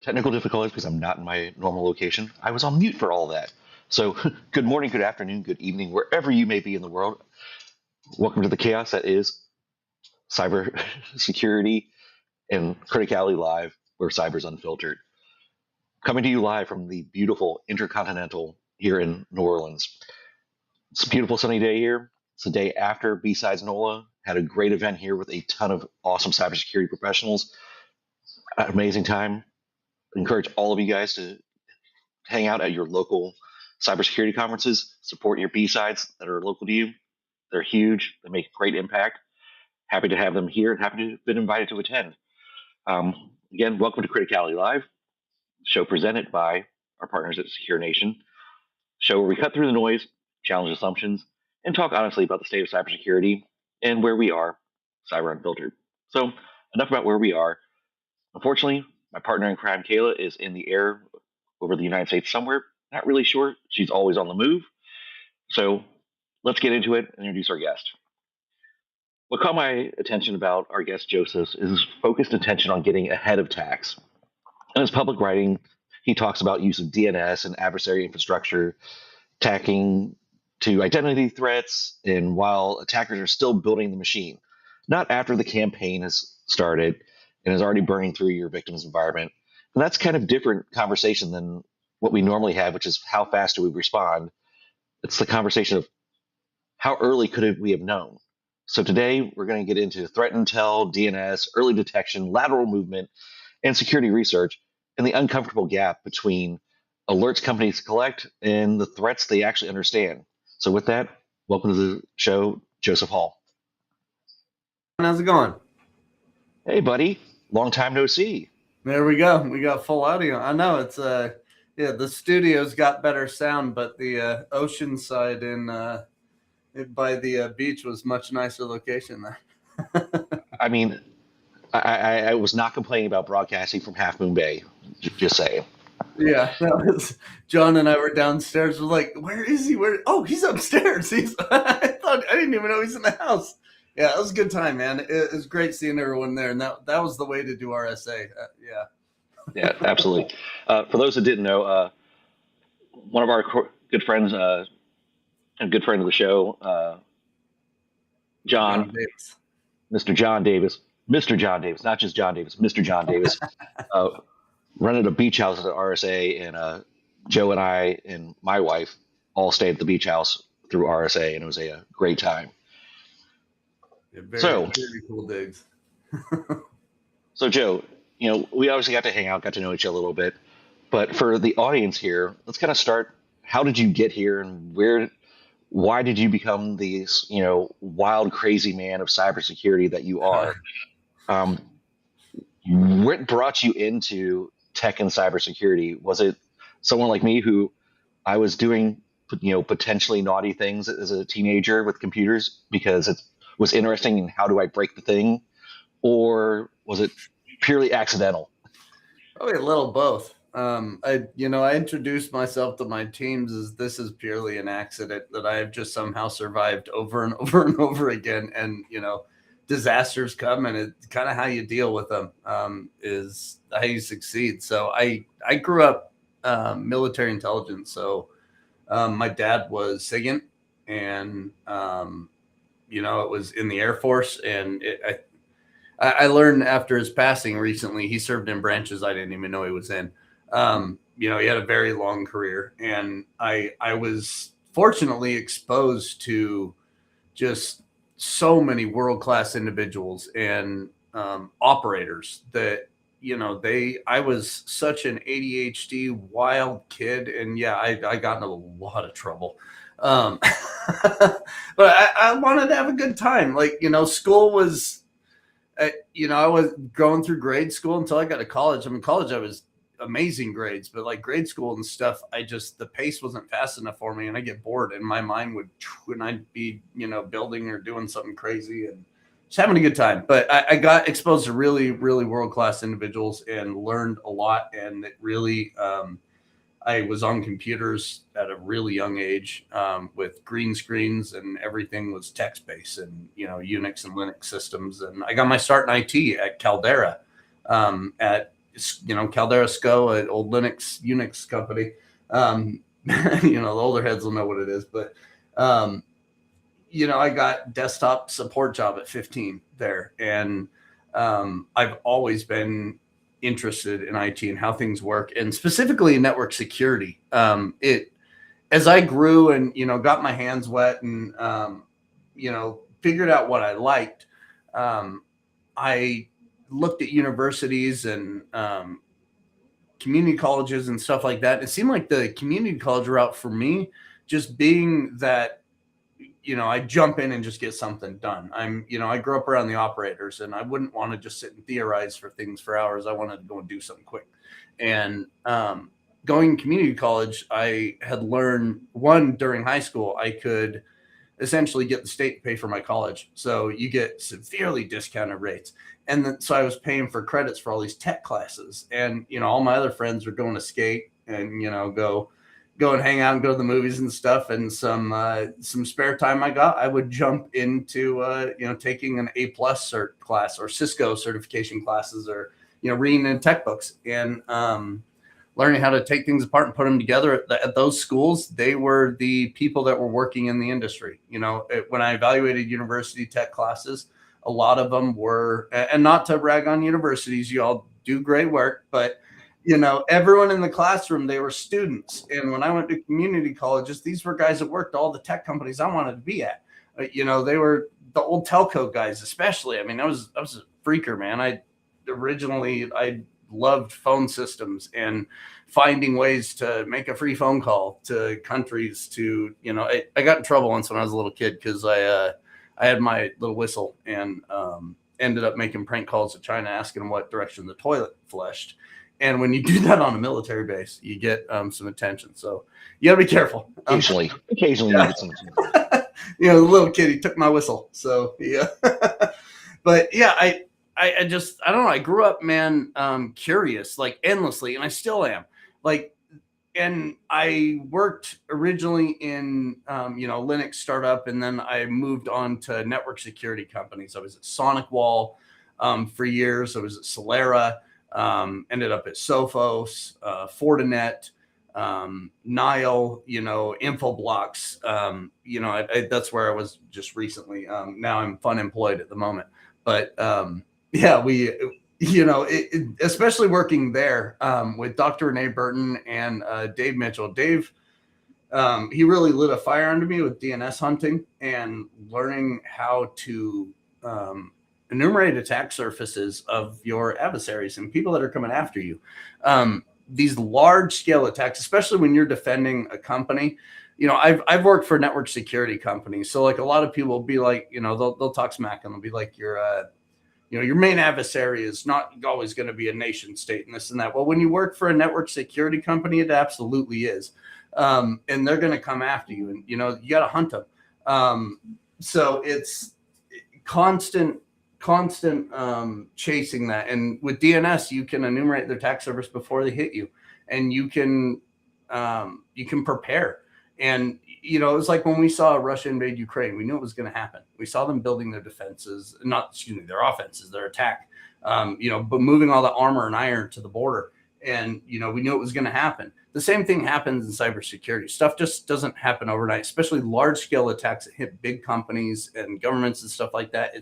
Technical difficulties because I'm not in my normal location. I was on mute for all that. So, good morning, good afternoon, good evening, wherever you may be in the world. Welcome to the chaos that is cyber security and Criticality Live, where cyber's unfiltered. Coming to you live from the beautiful Intercontinental here in New Orleans. It's a beautiful sunny day here. It's the day after B-Sides NOLA. Had a great event here with a ton of awesome cybersecurity professionals. Amazing time. Encourage all of you guys to hang out at your local cybersecurity conferences, support your B-Sides that are local to you. They're huge. They make great impact. Happy to have them here and happy to have been invited to attend. Again, welcome to Criticality Live, show presented by our partners at Secure Nation. Show where we cut through the noise, challenge assumptions, and talk honestly about the state of cybersecurity and where we are, cyber unfiltered. So, enough about where we are. Unfortunately, my partner in crime, Kayla, is in the air over the United States somewhere. Not really sure. She's always on the move. So let's get into it and introduce our guest. What caught my attention about our guest Joseph is his focused attention on getting ahead of attacks. In his public writing, he talks about use of DNS and adversary infrastructure, attacking to identity threats, and while attackers are still building the machine, not after the campaign has started and is already burning through your victim's environment. And that's kind of different conversation than what we normally have, which is how fast do we respond? It's the conversation of how early could we have known? So today we're going to get into threat intel, DNS, early detection, lateral movement, and security research, and the uncomfortable gap between alerts companies collect and the threats they actually understand. So with that, welcome to the show, Joseph Hall. How's it going? Hey, buddy. Long time no see. There we go. We got full audio. I know it's the studio's got better sound, but the ocean side in by the beach was much nicer location there. I mean, I was not complaining about broadcasting from Half Moon Bay. Just saying. Yeah, John and I were downstairs. We're like, where is he? Where? Oh, he's upstairs. I didn't even know he's in the house. Yeah, it was a good time, man. It was great seeing everyone there, and that was the way to do RSA. Yeah. Yeah, absolutely. For those that didn't know, one of our good friends, a good friend of the show, John Davis. Mr. John Davis, not just John Davis, Mr. John Davis, rented a beach house at the RSA, and Joe and I and my wife all stayed at the beach house through RSA, and it was a great time. Yeah, very cool digs. So, Joe, we obviously got to hang out, got to know each other a little bit, but for the audience here, let's kind of start. How did you get here, and why did you become the wild, crazy man of cybersecurity that you are? What brought you into tech and cybersecurity? Was it someone like me who I was doing, potentially naughty things as a teenager with computers because it was interesting in how do I break the thing, or was it purely accidental? Probably a little both. I introduced myself to my teams as this is purely an accident that I have just somehow survived over and over and over again. And, disasters come and it's kind of how you deal with them, is how you succeed. So I grew up military intelligence. So my dad was SIGINT and, it was in the Air Force. And I learned after his passing recently, he served in branches I didn't even know he was in. He had a very long career, and I was fortunately exposed to just so many world-class individuals and operators that, I was such an ADHD wild kid, and yeah, I got in a lot of trouble. But I wanted to have a good time. Like, school was, I was going through grade school until I got to college. I mean, college, I was amazing grades, but like grade school and stuff, the pace wasn't fast enough for me, and I get bored, and my mind and I'd be, building or doing something crazy and just having a good time. But I got exposed to really, really world-class individuals and learned a lot, and it really, I was on computers at a really young age, with green screens, and everything was text-based and, Unix and Linux systems. And I got my start in IT at Caldera, at Caldera SCO, an old Unix company. The older heads will know what it is, but I got desktop support job at 15 there, and I've always been interested in IT and how things work, and specifically in network security. It As I grew and got my hands wet and figured out what I liked. I looked at universities and community colleges and stuff like that. It seemed like the community college route for me, just being that I jump in and just get something done. I grew up around the operators, and I wouldn't want to just sit and theorize for things for hours. I wanted to go and do something quick. And going to community college, I had learned during high school, I could essentially get the state to pay for my college. So you get severely discounted rates. And then, so I was paying for credits for all these tech classes, and, all my other friends were going to skate and, go and hang out and go to the movies and stuff. And some spare time I got, I would jump into, taking an A+ cert class or Cisco certification classes, or, reading in tech books and, learning how to take things apart and put them together. At those schools, they were the people that were working in the industry. When I evaluated university tech classes, a lot of them were, and not to brag on universities, you all do great work, but everyone in the classroom, they were students. And when I went to community colleges, these were guys that worked all the tech companies I wanted to be at. They were the old telco guys, especially. I mean, I was a freaker, man. I loved phone systems and finding ways to make a free phone call to countries. I got in trouble once when I was a little kid because I had my little whistle and ended up making prank calls to China, asking them what direction the toilet flushed. And when you do that on a military base, you get some attention. So you gotta be careful. Occasionally yeah. You get some. The little kid, he took my whistle. So yeah. But yeah, I don't know. I grew up, man, curious, like endlessly, and I still am. And I worked originally in, Linux startup, and then I moved on to network security companies. I was at SonicWall for years. I was at Solera, ended up at Sophos, Fortinet, Nile, Infoblox. That's where I was just recently. Now I'm fun employed at the moment, but yeah, especially working there with Dr. Renee Burton and Dave Mitchell. Dave, he really lit a fire under me with DNS hunting and learning how to enumerate attack surfaces of your adversaries and people that are coming after you. These large scale attacks, especially when you're defending a company. I've worked for network security companies. So like a lot of people will be like, they'll talk smack and they'll be like, your main adversary is not always going to be a nation state and this and that. Well, when you work for a network security company, it absolutely is. And they're going to come after you, and, you got to hunt them. So it's constant chasing that. And with DNS, you can enumerate their attack surface before they hit you, and you can prepare. And, it was like when we saw Russia invade Ukraine, we knew it was going to happen. We saw them building their defenses, their offenses, their attack, but moving all the armor and iron to the border. And, we knew it was going to happen. The same thing happens in cybersecurity. Stuff just doesn't happen overnight, especially large scale attacks that hit big companies and governments and stuff like that.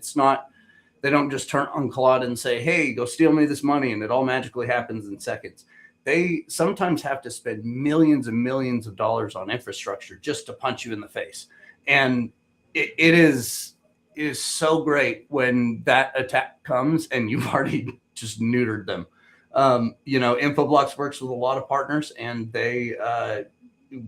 They don't just turn on Claude and say, hey, go steal me this money, and it all magically happens in seconds. They sometimes have to spend millions and millions of dollars on infrastructure just to punch you in the face. And it is so great when that attack comes and you've already just neutered them. Infoblox works with a lot of partners, and they,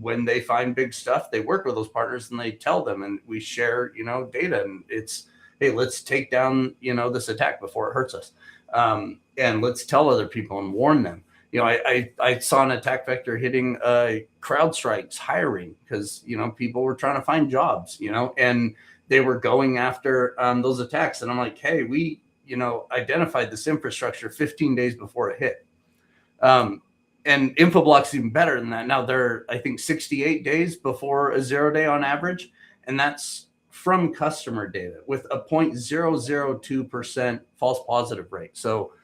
when they find big stuff, they work with those partners and they tell them, and we share, data, and it's, hey, let's take down, this attack before it hurts us. And let's tell other people and warn them. I saw an attack vector hitting CrowdStrike's hiring because, people were trying to find jobs, and they were going after those attacks. And I'm like, hey, we, identified this infrastructure 15 days before it hit. And Infoblox is even better than that. Now they're, I think, 68 days before a 0 day on average. And that's from customer data with a 0.002% false positive rate. So,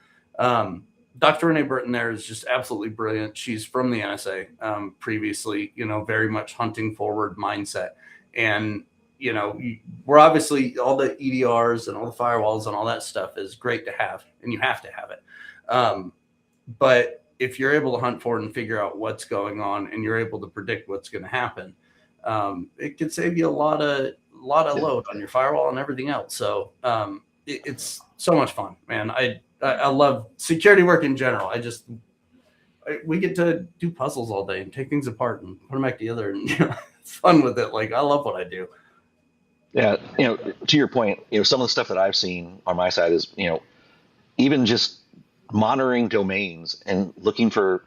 Dr. Renee Burton there is just absolutely brilliant. She's from the NSA previously, very much hunting forward mindset. And, we're obviously all the EDRs and all the firewalls and all that stuff is great to have, and you have to have it. But if you're able to hunt forward and figure out what's going on, and you're able to predict what's going to happen, it could save you a lot of load on your firewall and everything else. So it's so much fun, man. I love security work in general. We get to do puzzles all day and take things apart and put them back together, and it's fun with it. Like, I love what I do. Yeah, to your point, some of the stuff that I've seen on my side is, even just monitoring domains and looking for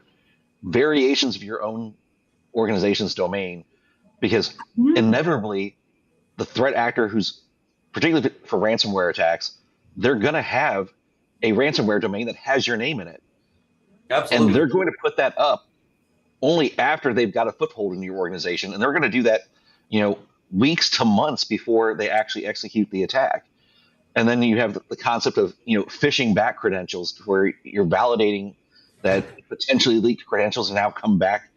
variations of your own organization's domain, because inevitably the threat actor, who's particularly for ransomware attacks, they're going to have a ransomware domain that has your name in it. Absolutely. And they're going to put that up only after they've got a foothold in your organization. And they're going to do that, weeks to months before they actually execute the attack. And then you have the concept of, phishing back credentials, where you're validating that potentially leaked credentials have now come back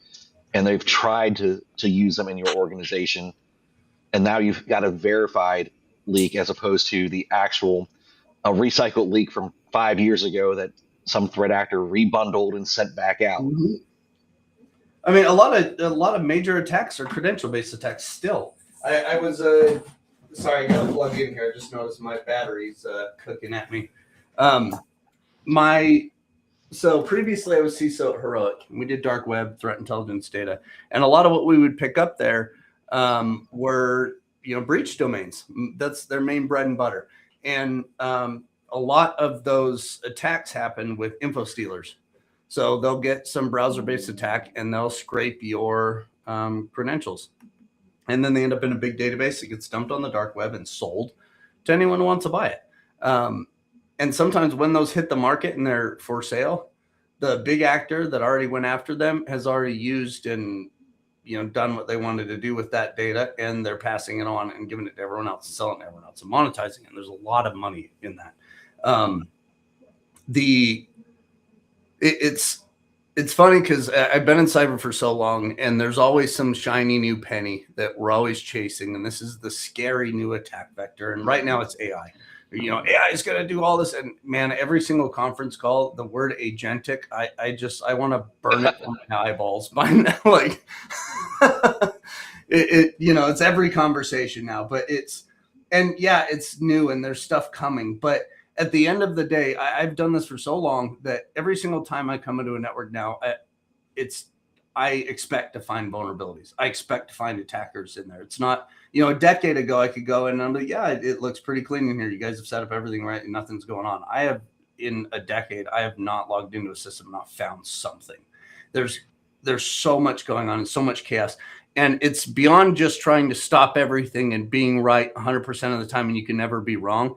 and they've tried to use them in your organization. And now you've got a verified leak, as opposed to the actual recycled leak from 5 years ago that some threat actor rebundled and sent back out. Mm-hmm. I mean, a lot of major attacks are credential-based attacks still. I was sorry, I got to plug in here. I just noticed my battery's cooking at me. So previously I was CISO at Heroic, and we did dark web threat intelligence data, and a lot of what we would pick up there were breach domains. That's their main bread and butter, and a lot of those attacks happen with info stealers. So they'll get some browser-based attack and they'll scrape your credentials. And then they end up in a big database that gets dumped on the dark web and sold to anyone who wants to buy it. And sometimes when those hit the market and they're for sale, the big actor that already went after them has already used and done what they wanted to do with that data, and they're passing it on and giving it to everyone else and selling it to everyone else and monetizing it. And there's a lot of money in that. It's funny because I've been in cyber for so long, and there's always some shiny new penny that we're always chasing. And this is the scary new attack vector. And right now it's AI. AI is going to do all this. And man, every single conference call, the word agentic, I want to burn it from my eyeballs by now. Like, it's every conversation now, but it's new and there's stuff coming. But at the end of the day, I've done this for so long that every single time I come into a network now, I expect to find vulnerabilities. I expect to find attackers in there. It's not, a decade ago I could go in and I'm like, yeah, it looks pretty clean in here. You guys have set up everything right and nothing's going on. In a decade, I have not logged into a system and not found something. There's so much going on and so much chaos. And it's beyond just trying to stop everything and being right 100% of the time, and you can never be wrong.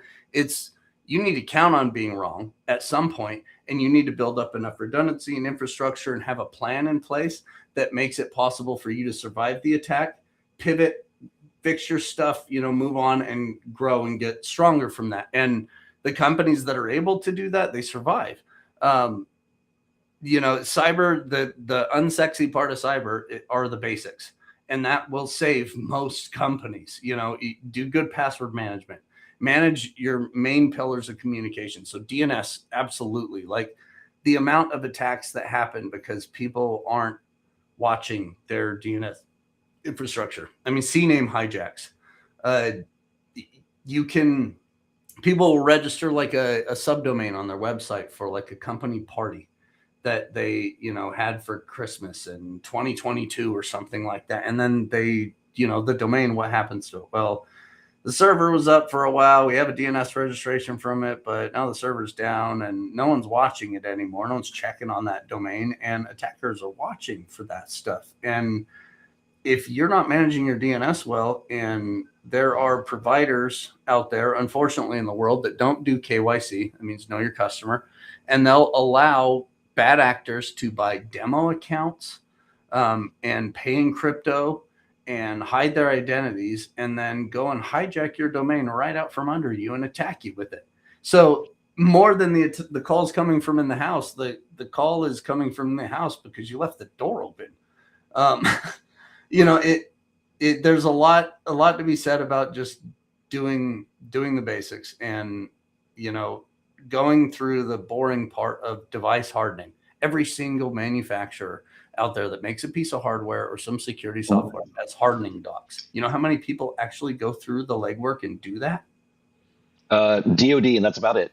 You need to count on being wrong at some point, and you need to build up enough redundancy and infrastructure and have a plan in place that makes it possible for you to survive the attack, pivot, fix your stuff, move on and grow and get stronger from that. And the companies that are able to do that, they survive. Cyber, the unsexy part of cyber are the basics, and that will save most companies. Do good password management. Manage your main pillars of communication. So DNS, absolutely. Like, the amount of attacks that happen because people aren't watching their DNS infrastructure. I mean, CNAME hijacks. People will register like a subdomain on their website for like a company party that they, had for Christmas in 2022 or something like that. And then the domain, what happens to it? Well, the server was up for a while. We have a DNS registration from it, but now the server's down and no one's watching it anymore. No one's checking on that domain, and attackers are watching for that stuff. And if you're not managing your DNS well, and there are providers out there, unfortunately, in the world that don't do KYC, that means know your customer, and they'll allow bad actors to buy demo accounts and pay in crypto and hide their identities, and then go and hijack your domain right out from under you and attack you with it. So more than the calls coming from in the house. The call is coming from the house because you left the door open. Um, there's a lot to be said about just doing the basics, and you know going through the boring part of device hardening. Every single manufacturer out there that makes a piece of hardware or some security software has hardening docs. You know how many people actually go through the legwork and do that? DoD, and that's about it.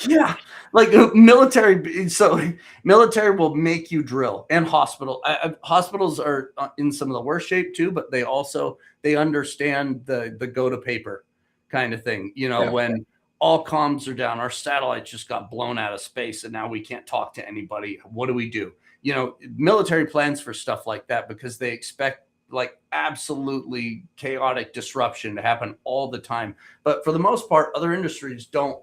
Yeah, like military. So military will make you drill, and hospitals are in some of the worst shape too. But they understand the go to paper kind of thing. Yeah. When all comms are down, our satellites just got blown out of space, and now we can't talk to anybody. What do we do? Military plans for stuff like that because they expect like absolutely chaotic disruption to happen all the time. But for the most part, other industries don't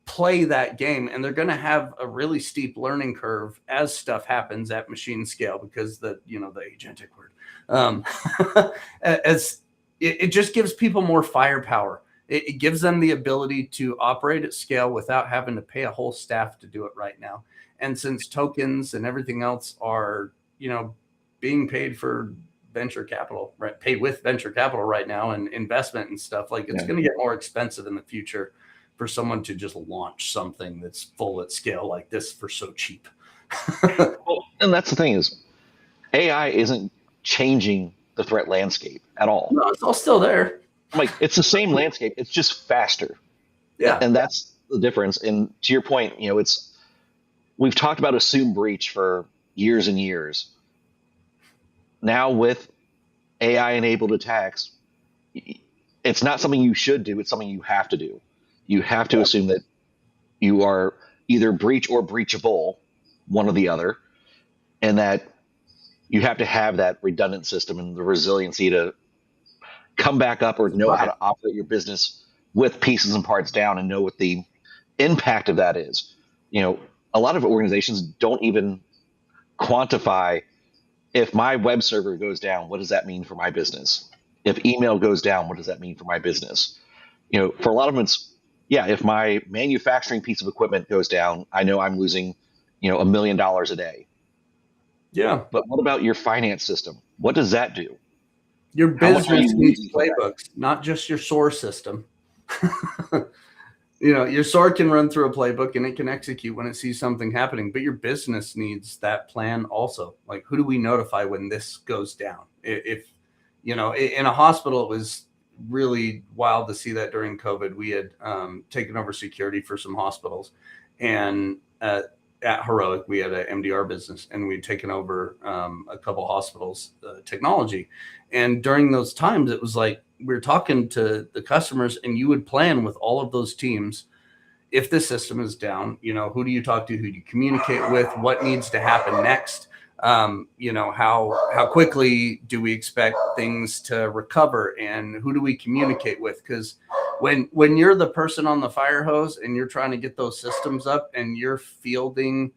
play that game, and they're going to have a really steep learning curve as stuff happens at machine scale because the agentic word um, as it just gives people more firepower. It gives them the ability to operate at scale without having to pay a whole staff to do it right now. And since tokens and everything else are being paid for venture capital, right, paid with venture capital right now and investment and stuff, like it's going to get more expensive in the future for someone to just launch something that's full at scale like this for so cheap. Well, and that's the thing is AI isn't changing the threat landscape at all. No, it's all still there. Like it's the same landscape, it's just faster. Yeah. And that's the difference. And to your point, we've talked about assumed breach for years and years. Now with AI enabled attacks, it's not something you should do, it's something you have to do. You have to assume that you are either breach or breachable, one or the other, and that you have to have that redundant system and the resiliency to come back up or know how to operate your business with pieces and parts down and know what the impact of that is. A lot of organizations don't even quantify if my web server goes down, what does that mean for my business? If email goes down, what does that mean for my business? For a lot of them, it's if my manufacturing piece of equipment goes down, I know I'm losing, $1 million a day. Yeah. But what about your finance system? What does that do? Your business needs playbooks, not just your SOAR system. Your SOAR can run through a playbook and it can execute when it sees something happening, but your business needs that plan also. Like, who do we notify when this goes down? If, in a hospital, it was really wild to see that during COVID. We had taken over security for some hospitals, and at Heroic, we had an MDR business, and we'd taken over a couple hospitals' technology. And during those times, it was like we were talking to the customers, and you would plan with all of those teams. If the system is down, who do you talk to? Who do you communicate with? What needs to happen next? How quickly do we expect things to recover, and who do we communicate with? Because when you're the person on the fire hose and you're trying to get those systems up and you're fielding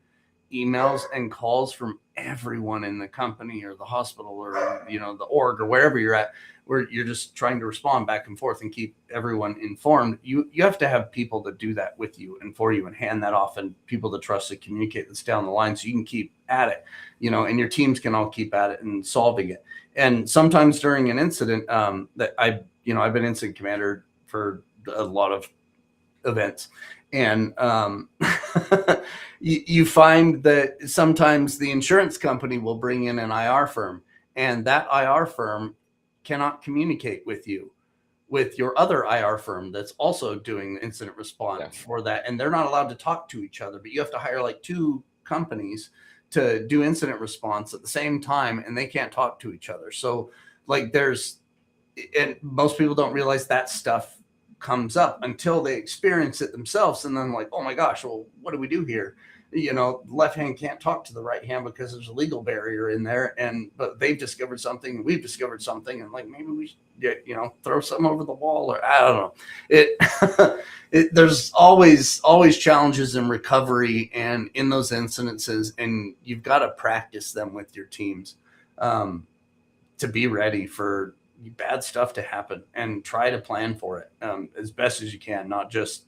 emails and calls from everyone in the company or the hospital or the org or wherever you're at, where you're just trying to respond back and forth and keep everyone informed, you have to have people that do that with you and for you and hand that off, and people to trust to communicate this down the line so you can keep at it, and your teams can all keep at it and solving it. And sometimes during an incident that I've been incident commander for a lot of events, and you find that sometimes the insurance company will bring in an IR firm, and that IR firm cannot communicate with you with your other IR firm that's also doing incident response for that, and they're not allowed to talk to each other, but you have to hire like two companies to do incident response at the same time, and they can't talk to each other. So like and most people don't realize that stuff comes up until they experience it themselves, and then like, oh my gosh, well, what do we do here? Left hand can't talk to the right hand because there's a legal barrier in there, but they've discovered something and we've discovered something, and like maybe we should throw something over the wall, or I don't know. There's always challenges in recovery and in those incidences, and you've got to practice them with your teams to be ready for bad stuff to happen and try to plan for it as best as you can, not just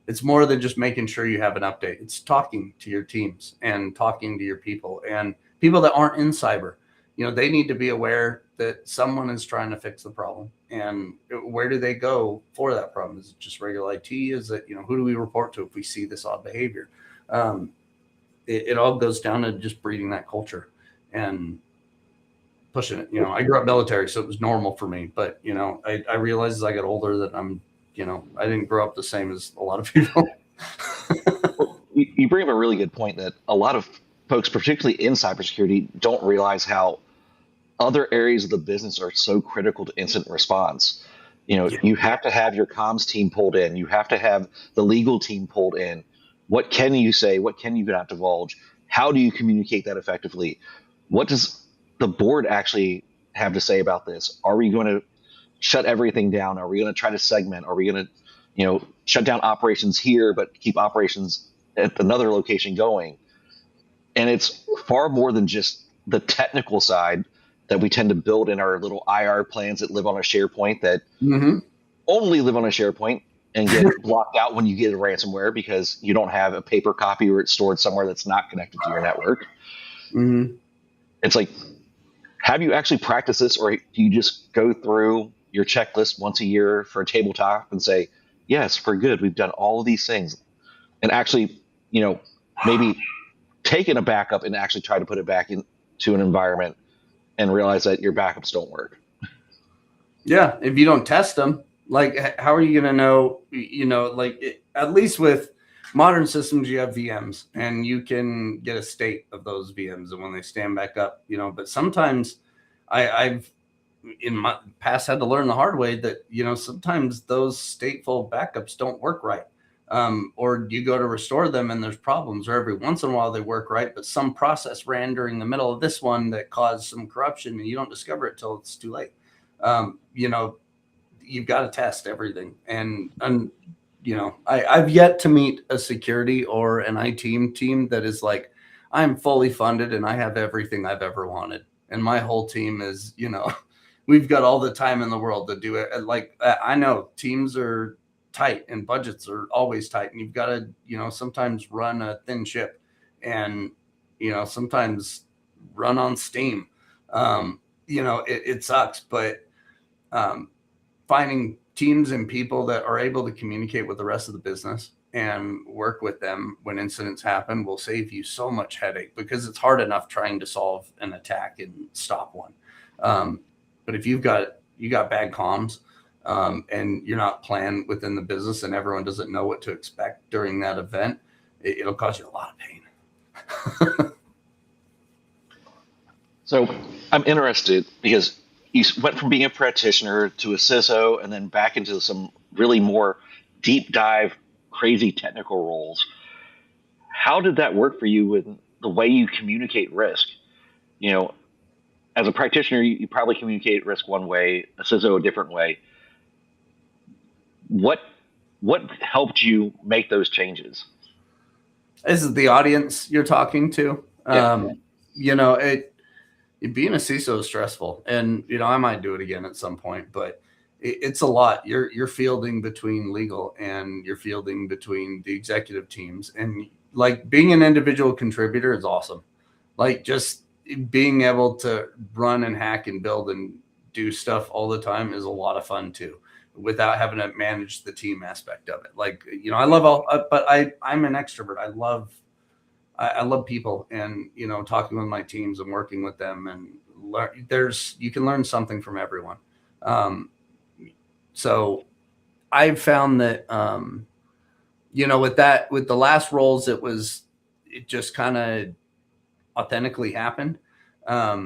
It's more than just making sure you have an update. It's talking to your teams and talking to your people and people that aren't in cyber. They need to be aware that someone is trying to fix the problem. And where do they go for that problem? Is it just regular IT? Is it, who do we report to if we see this odd behavior? It all goes down to just breeding that culture and pushing it. I grew up military, so it was normal for me. But, I realized as I got older that I didn't grow up the same as a lot of people. Well, you bring up a really good point that a lot of folks, particularly in cybersecurity, don't realize how other areas of the business are so critical to incident response. Yeah. You have to have your comms team pulled in. You have to have the legal team pulled in. What can you say? What can you not divulge? How do you communicate that effectively? What does the board actually have to say about this? Are we going to shut everything down? Are we going to try to segment? Are we going to, shut down operations here, but keep operations at another location going? And it's far more than just the technical side that we tend to build in our little IR plans that live on a SharePoint that Mm-hmm. only live on a SharePoint and get blocked out when you get a ransomware because you don't have a paper copy or it's stored somewhere that's not connected to your network. Mm-hmm. It's like, have you actually practiced this, or do you just go through your checklist once a year for a tabletop and say, yes, we're good. We've done all of these things, and actually, maybe taking a backup and actually try to put it back into an environment and realize that your backups don't work. Yeah. If you don't test them, like, how are you going to know, at least with modern systems, you have VMs and you can get a state of those VMs and when they stand back up, but sometimes I've in my past had to learn the hard way that, sometimes those stateful backups don't work right. Or you go to restore them and there's problems, or every once in a while they work right, but some process ran during the middle of this one that caused some corruption and you don't discover it till it's too late. You've got to test everything. And I've yet to meet a security or an IT team that is like, I'm fully funded and I have everything I've ever wanted. And my whole team is, we've got all the time in the world to do it. Like, I know teams are tight and budgets are always tight, and you've got to, sometimes run a thin ship and, sometimes run on steam. It sucks, but finding teams and people that are able to communicate with the rest of the business and work with them when incidents happen will save you so much headache, because it's hard enough trying to solve an attack and stop one. But if you got bad comms, and you're not planned within the business and everyone doesn't know what to expect during that event, it'll cause you a lot of pain. So I'm interested because you went from being a practitioner to a CISO and then back into some really more deep dive, crazy technical roles. How did that work for you with the way you communicate risk? As a practitioner, you probably communicate risk one way, a CISO a different way. What helped you make those changes? This is the audience you're talking to. Yeah. Being a CISO is stressful, and I might do it again at some point, but it's a lot. You're fielding between legal and you're fielding between the executive teams, and like being an individual contributor is awesome. Like just being able to run and hack and build and do stuff all the time is a lot of fun too, without having to manage the team aspect of it. Like, I love but I'm an extrovert. I love people, and, talking with my teams and working with them, and you can learn something from everyone. So I've found that, with the last roles, it just kind of authentically happened. At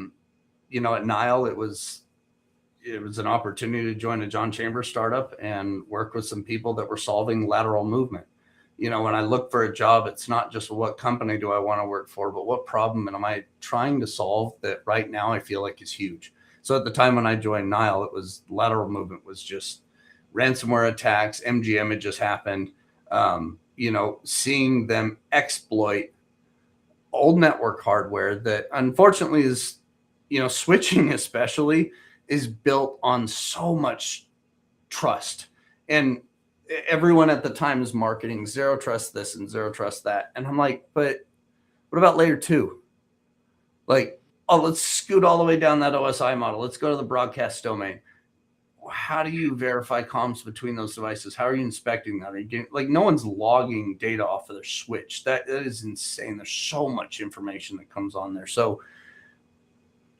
Nile, it was an opportunity to join a John Chambers startup and work with some people that were solving lateral movement. When I look for a job, it's not just what company do I want to work for, but what problem am I trying to solve that right now I feel like is huge. So at the time when I joined Nile, it was lateral movement was just ransomware attacks. MGM had just happened. Seeing them exploit old network hardware that unfortunately is, switching especially is built on so much trust. And everyone at the time is marketing zero trust this and zero trust that. And I'm like, but what about layer 2? Like, oh, let's scoot all the way down that OSI model. Let's go to the broadcast domain. How do you verify comms between those devices? How are you inspecting that? Are you getting, like, no one's logging data off of their switch. That is insane. There's so much information that comes on there. So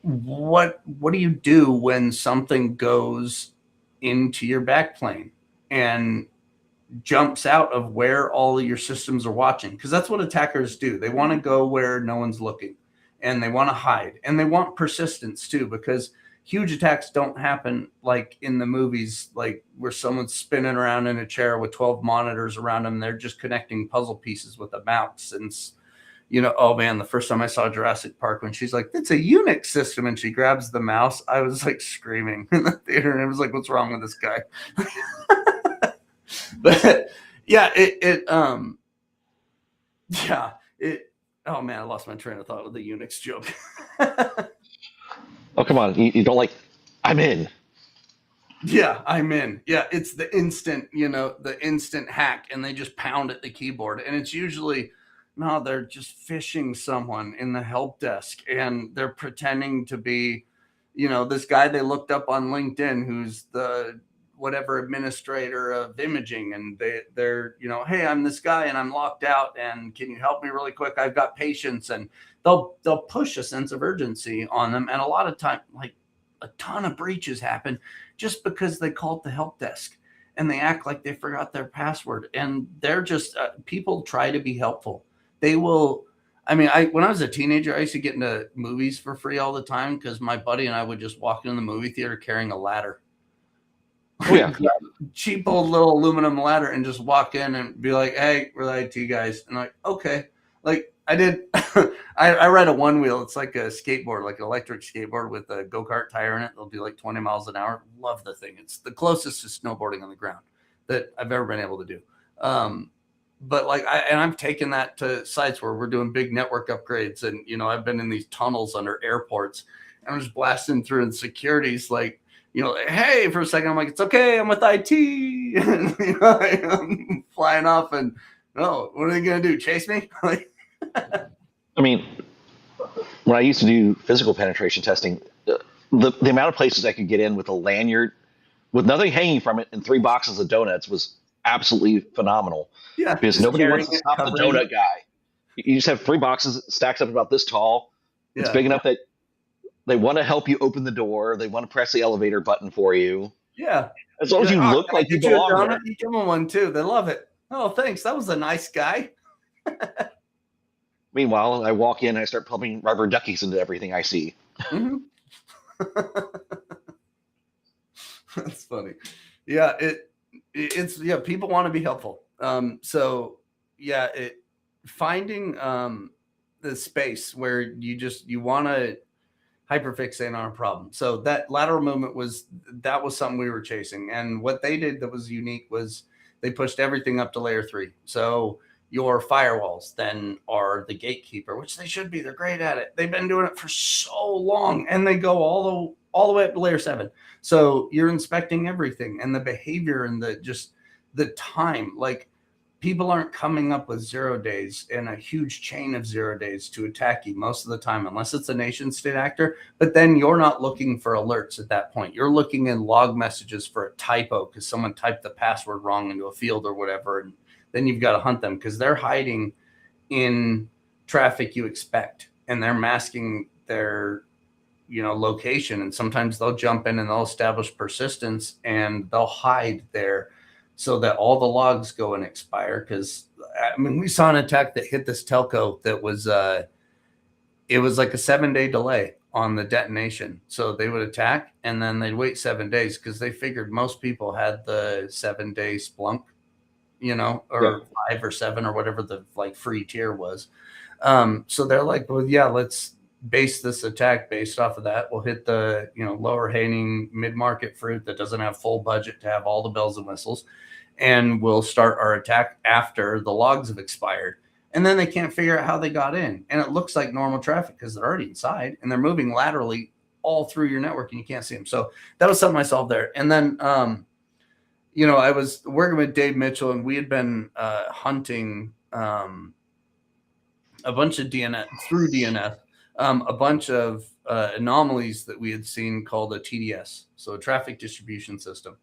what do you do when something goes into your backplane and jumps out of where all of your systems are watching? Because that's what attackers do. They want to go where no one's looking, and they want to hide, and they want persistence too, because huge attacks don't happen like in the movies, like where someone's spinning around in a chair with 12 monitors around them. They're just connecting puzzle pieces with a mouse. And oh man, the first time I saw Jurassic Park, when she's like, it's a Unix system, and she grabs the mouse, I was like screaming in the theater, and it was like, what's wrong with this guy? But yeah, oh man, I lost my train of thought with the Unix joke. Oh, come on. You don't like, I'm in. Yeah, I'm in. Yeah, it's the instant hack, and they just pound at the keyboard. And it's usually, no, they're just phishing someone in the help desk, and they're pretending to be, this guy they looked up on LinkedIn who's the whatever administrator of imaging, and they're hey, I'm this guy and I'm locked out, and can you help me really quick? I've got patients. And they'll push a sense of urgency on them. And a lot of time, like, a ton of breaches happen just because they called the help desk and they act like they forgot their password. And they're just people try to be helpful. They will. I mean, when I was a teenager, I used to get into movies for free all the time because my buddy and I would just walk into the movie theater carrying a ladder. Oh, yeah. Cheap old little aluminum ladder, and just walk in and be like, hey, we're the IT guys. And I'm like, okay. Like, I did. I ride a one wheel. It's like a skateboard, like an electric skateboard with a go-kart tire in it. They'll do like 20 miles an hour. Love the thing. It's the closest to snowboarding on the ground that I've ever been able to do. But like, I've taken that to sites where we're doing big network upgrades. And, I've been in these tunnels under airports, and I'm just blasting through, and security's like, hey, for a second, I'm like, it's okay, I'm with IT. And, I'm flying off, and what are they going to do? Chase me? Like, I mean, when I used to do physical penetration testing, the amount of places I could get in with a lanyard with nothing hanging from it and 3 boxes of donuts was absolutely phenomenal. Yeah, because nobody wants to stop the donut guy. You just have 3 boxes stacked up about this tall. It's big enough that they want to help you open the door. They want to press the elevator button for you. Yeah. As long as you look like you belong there. You give them one too. They love it. Oh, thanks. That was a nice guy. Meanwhile, I walk in and I start pumping rubber duckies into everything I see. Mm-hmm. That's funny. Yeah, it's people want to be helpful. Finding the space where you want to hyperfixate on a problem. So that lateral movement was something we were chasing. And what they did that was unique was they pushed everything up to layer 3. So your firewalls then are the gatekeeper, which they should be. They're great at it. They've been doing it for so long, and they go all the way up to layer 7. So you're inspecting everything, and the behavior, and the time. Like, people aren't coming up with 0 days and a huge chain of 0 days to attack you most of the time, unless it's a nation state actor. But then you're not looking for alerts at that point. You're looking in log messages for a typo because someone typed the password wrong into a field or whatever. And then you've got to hunt them because they're hiding in traffic you expect, and they're masking their location. And sometimes they'll jump in and they'll establish persistence, and they'll hide there so that all the logs go and expire. Because we saw an attack that hit this telco that was it was like a 7-day delay on the detonation. So they would attack, and then they'd wait 7 days because they figured most people had the 7-day Splunk, or 5 or 7 or whatever the free tier was. So they're like, well, yeah, let's base this attack based off of that. We'll hit the lower hanging mid-market fruit that doesn't have full budget to have all the bells and whistles, and we'll start our attack after the logs have expired. And then they can't figure out how they got in, and it looks like normal traffic because they're already inside and they're moving laterally all through your network, and you can't see them. So that was something I solved there. And then I was working with Dave Mitchell, and we had been hunting a bunch of DNS through DNS, a bunch of anomalies that we had seen called a TDS, so a traffic distribution system,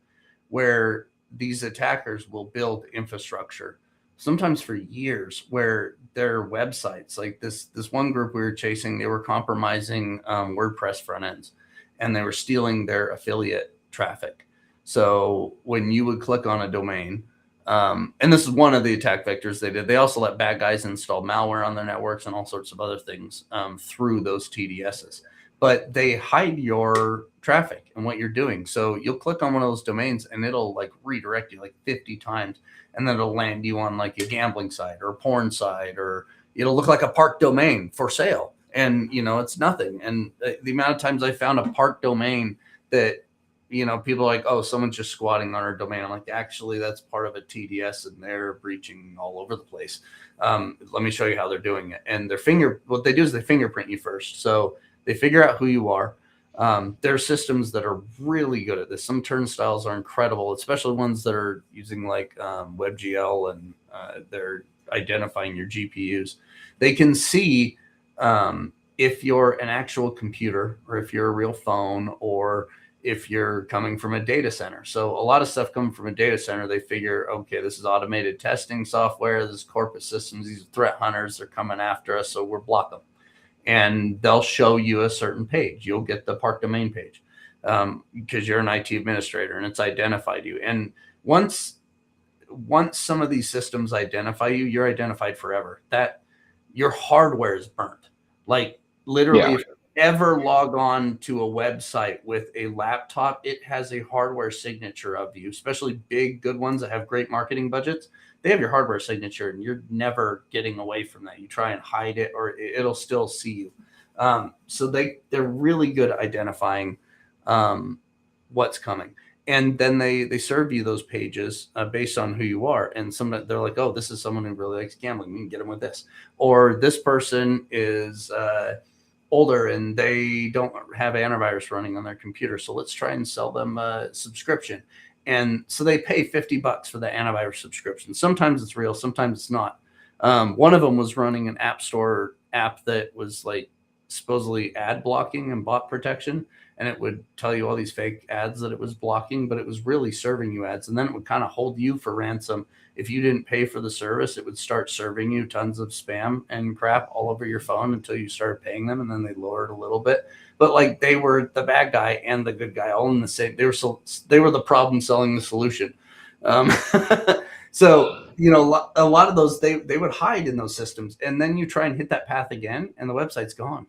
where these attackers will build infrastructure, sometimes for years, where their websites, like this one group we were chasing, they were compromising WordPress front ends, and they were stealing their affiliate traffic. So when you would click on a domain, and this is one of the attack vectors they did. They also let bad guys install malware on their networks and all sorts of other things through those TDSs. But they hide your traffic and what you're doing. So you'll click on one of those domains and it'll like redirect you like 50 times. And then it'll land you on like a gambling site or a porn site, or it'll look like a park domain for sale. And, it's nothing. And the amount of times I found a park domain that, people are like, oh, someone's just squatting on our domain. I'm like, actually, that's part of a TDS and they're breaching all over the place. Let me show you how they're doing it. And what they do is they fingerprint you first. So they figure out who you are. There are systems that are really good at this. Some turnstiles are incredible, especially ones that are using like WebGL, and they're identifying your GPUs. They can see if you're an actual computer, or if you're a real phone, or if you're coming from a data center. So a lot of stuff coming from a data center, they figure, okay, this is automated testing software, this is corporate systems, these are threat hunters, they're coming after us, so we're block them. And they'll show you a certain page. You'll get the park domain page because you're an IT administrator and it's identified you. And once some of these systems identify you, you're identified forever. That your hardware is burnt. Like literally, if you ever log on to a website with a laptop, it has a hardware signature of you, especially big, good ones that have great marketing budgets. They have your hardware signature, and you're never getting away from that. You try and hide it, or it'll still see you. So they're really good at identifying what's coming. And then they serve you those pages based on who you are. And sometimes they're like, oh, this is someone who really likes gambling. We can get them with this. Or this person is older and they don't have antivirus running on their computer. So let's try and sell them a subscription. And so they pay $50 for the antivirus subscription. Sometimes it's real, sometimes it's not. One of them was running an app store app that was like supposedly ad blocking and bot protection. And it would tell you all these fake ads that it was blocking, but it was really serving you ads. And then it would kind of hold you for ransom. If you didn't pay for the service, it would start serving you tons of spam and crap all over your phone until you started paying them. And then they lower it a little bit. But like they were the bad guy and the good guy all in the same. They were the problem selling the solution. So, a lot of those, they would hide in those systems. And then you try and hit that path again and the website's gone.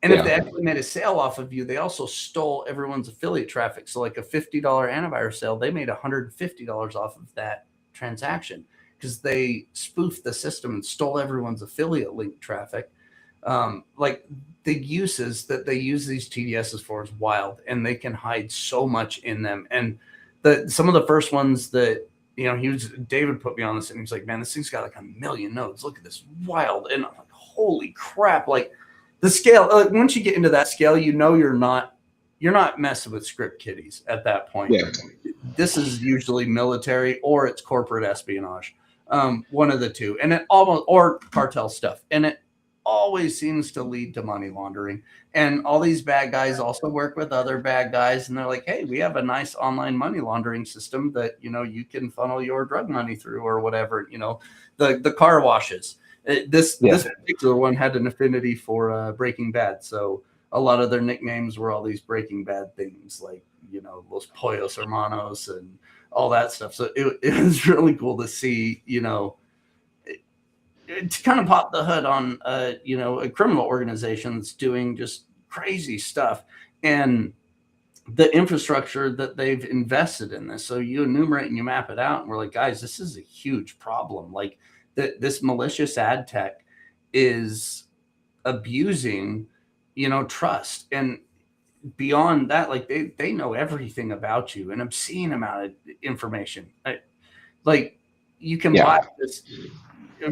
And if they actually made a sale off of you, they also stole everyone's affiliate traffic. So like a $50 antivirus sale, they made $150 off of that transaction because they spoofed the system and stole everyone's affiliate link traffic. Like the uses that they use these TDSs for is wild, and they can hide so much in them. And some of the first ones that, David put me on this, and he was like, man, this thing's got like 1 million nodes. Look at this, wild. And I'm like, holy crap. Like, the scale, once you get into that scale, you're not messing with script kiddies at that point. Yeah. This is usually military or it's corporate espionage, one of the two, and it almost, or cartel stuff, and it always seems to lead to money laundering. And all these bad guys also work with other bad guys, and they're like, hey, we have a nice online money laundering system that you can funnel your drug money through, or whatever. The car washes. This particular one had an affinity for Breaking Bad, so a lot of their nicknames were all these Breaking Bad things, like Los Pollos Hermanos and all that stuff. So it was really cool to see, to kind of pop the hood on criminal organizations doing just crazy stuff, and the infrastructure that they've invested in this. So you enumerate and you map it out, and we're like, guys, this is a huge problem. Like, this malicious ad tech is abusing, trust. And beyond that, like they know everything about you, an obscene amount of information. Like you can buy this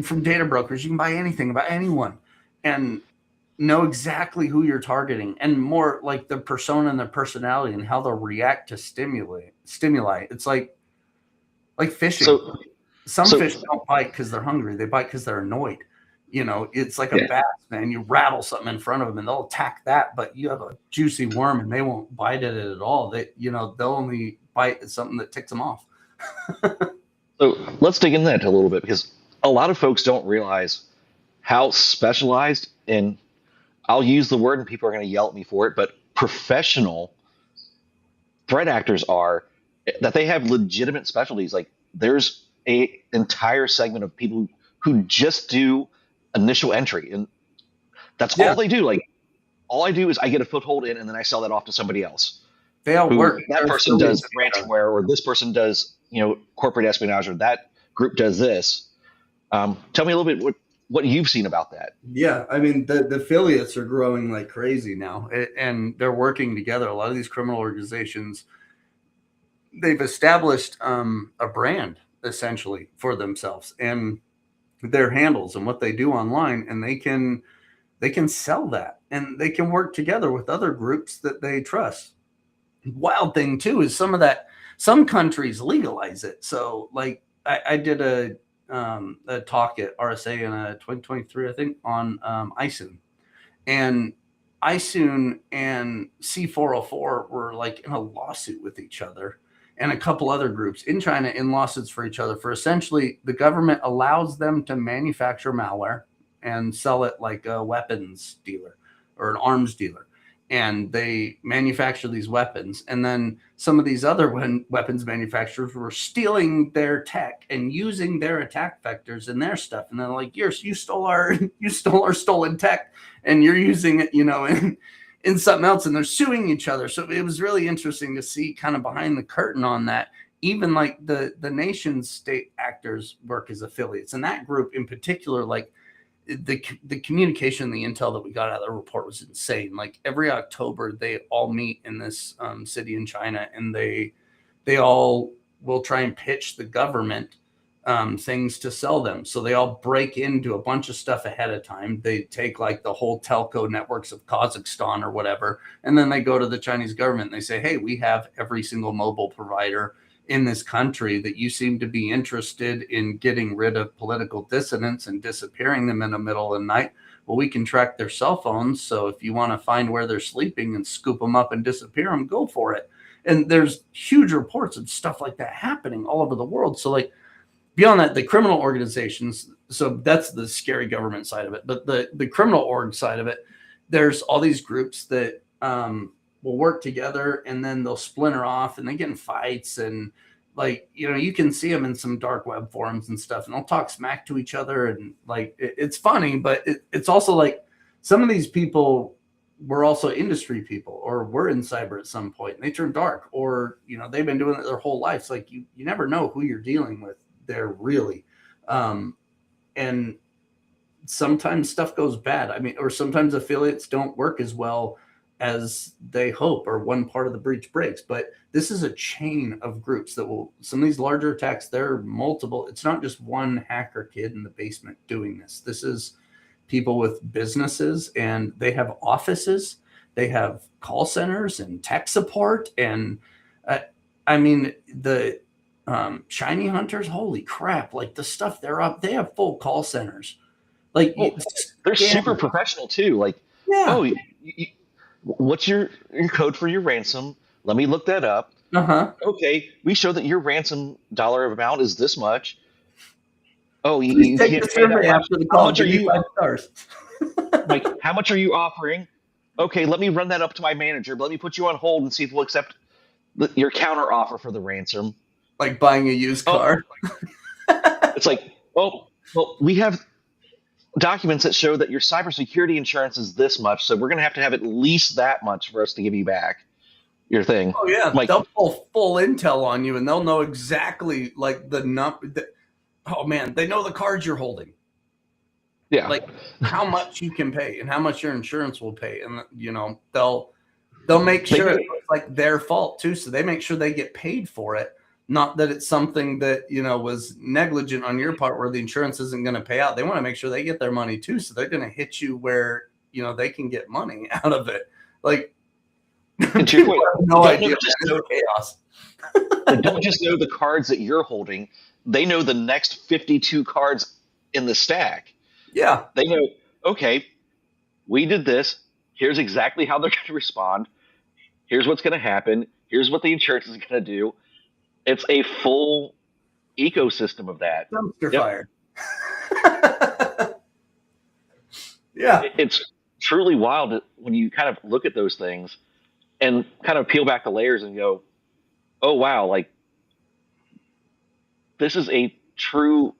from data brokers. You can buy anything about anyone. And know exactly who you're targeting, and more like the persona and the personality and how they'll react to stimuli. It's like fishing. So Some so fish don't bite because they're hungry. They bite because they're annoyed. It's like a yeah. bass, man. You rattle something in front of them and they'll attack that, but you have a juicy worm and they won't bite at it at all. They'll only bite at something that ticks them off. So let's dig into that a little bit because a lot of folks don't realize how specialized, and I'll use the word and people are going to yell at me for it, but professional threat actors are, that they have legitimate specialties. Like there's a entire segment of people who just do initial entry, and that's Yeah, all they do. Like all I do is I get a foothold in, and then I sell that off to somebody else. they all Who work. that They're person does affiliates together. ransomware, or this person does corporate espionage, or that group does this. Tell me a little bit what you've seen about that. Yeah, I mean the affiliates are growing like crazy now, and they're working together. A lot of these criminal organizations, they've established a brand essentially for themselves and their handles and what they do online, and they can sell that and they can work together with other groups that they trust. Wild thing too is some countries legalize it. So like I did a talk at RSA in 2023, I think, on ISON, and ISON and C404 were like in a lawsuit with each other, and a couple other groups in China in lawsuits for each other for essentially the government allows them to manufacture malware and sell it like a weapons dealer or an arms dealer. And they manufacture these weapons. And then some of these other weapons manufacturers were stealing their tech and using their attack vectors in their stuff. And they're like, you stole our stolen tech and you're using it, in something else, and they're suing each other. So it was really interesting to see kind of behind the curtain on that. Even like the nation state actors work as affiliates, and that group in particular, like the communication, the intel that we got out of the report was insane. Like every October, they all meet in this city in China, and they all will try and pitch the government things to sell them. So they all break into a bunch of stuff ahead of time. They take like the whole telco networks of Kazakhstan or whatever, and then they go to the Chinese government and they say, hey, we have every single mobile provider in this country that you seem to be interested in getting rid of political dissidents and disappearing them in the middle of the night. Well, we can track their cell phones. So if you want to find where they're sleeping and scoop them up and disappear them, go for it. And there's huge reports of stuff like that happening all over the world. So like, beyond that, the criminal organizations, so that's the scary government side of it. But the criminal org side of it, there's all these groups that will work together, and then they'll splinter off and they get in fights. And like, you can see them in some dark web forums and stuff, and they'll talk smack to each other. And like, it's funny, but it's also like some of these people were also industry people or were in cyber at some point and they turn dark, or, they've been doing it their whole life. So like you never know who you're dealing with there really. And sometimes stuff goes bad. I mean, or sometimes affiliates don't work as well as they hope, or one part of the breach breaks. But this is a chain of groups that will, some of these larger attacks, they're multiple. It's not just one hacker kid in the basement doing this. This is people with businesses, and they have offices, they have call centers and tech support. And I mean, the shiny hunters, holy crap, like the stuff they're up, they have full call centers. Like Well, they're super professional too. Like, yeah. oh, what's your code for your ransom? Let me look that up. Uh-huh. Okay, we show that your ransom dollar amount is this much. Oh, Please you take can't the pay that survey much. after the How call. much are Give me you 5 stars. like? How much are you offering? Okay, let me run that up to my manager. But let me put you on hold and see if we'll accept your counter offer for the ransom. Like buying a used Oh, car. it's like, oh, well, we have documents that show that your cybersecurity insurance is this much, so we're going to have at least that much for us to give you back your thing. Oh yeah, Like, they'll pull full intel on you, and they'll know exactly like the number. Oh man, they know the cards you're holding, yeah, like how much you can pay and how much your insurance will pay, and they'll make sure it's like their fault too. So they make sure they get paid for it, not that it's something that was negligent on your part where the insurance isn't going to pay out. They want to make sure they get their money too, so they're going to hit you where they can get money out of it. Like, and to your point, no don't idea. just Man, know, chaos. they don't just know the cards that you're holding. They know the next 52 cards in the stack. Yeah. They know, okay, we did this. Here's exactly how they're going to respond. Here's what's going to happen. Here's what the insurance is going to do. It's a full ecosystem of that. Dumpster Yep. fire. Yeah. It's truly wild when you kind of look at those things and kind of peel back the layers and go, oh, wow, like this is a true